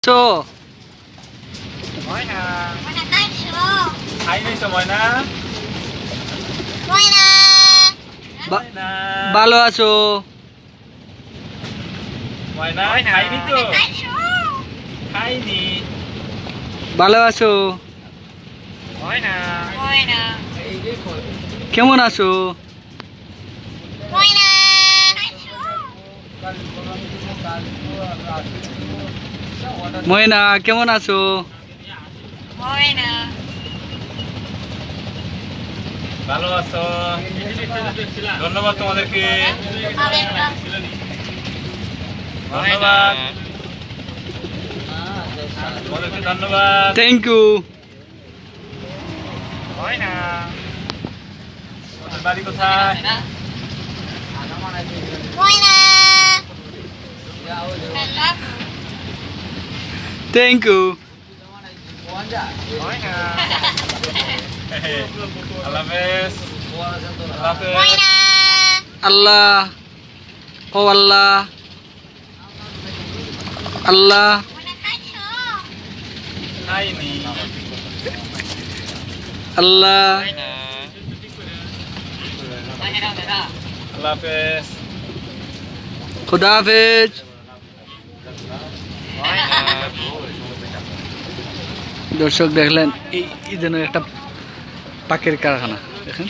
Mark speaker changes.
Speaker 1: So,
Speaker 2: Moina.
Speaker 3: Moina kaço.
Speaker 2: Hai nih so Moina.
Speaker 3: Moina.
Speaker 2: Moina.
Speaker 1: ভালো আছো?
Speaker 2: Moina. Hai nih tuh.
Speaker 3: Kaço.
Speaker 2: Hai nih.
Speaker 1: ভালো আছো?
Speaker 2: Moina.
Speaker 3: Moina.
Speaker 1: কেমন আছো?
Speaker 3: Moina. Kaço.
Speaker 1: ময়না কেমন আছো?
Speaker 3: Moina.
Speaker 2: ভালো আছো? ধন্যবাদ তোমাদেরকে। ধন্যবাদ। তোমাদেরকে ধন্যবাদ।
Speaker 1: Thank you.
Speaker 2: Moina. তোমাদের বাড়ি কোথায়?
Speaker 3: Moina.
Speaker 1: Thank you.
Speaker 2: Moina. Allah Hafiz. Allah Hafiz.
Speaker 3: Moina.
Speaker 1: Allah ও Allah Allah
Speaker 3: Moina kaço.
Speaker 2: Hai nih.
Speaker 1: Allah
Speaker 2: Allah Hafiz.
Speaker 1: খুদা হাফেজ। দর্শক দেখলেন এই যেন একটা পাখির কারখানা দেখেন।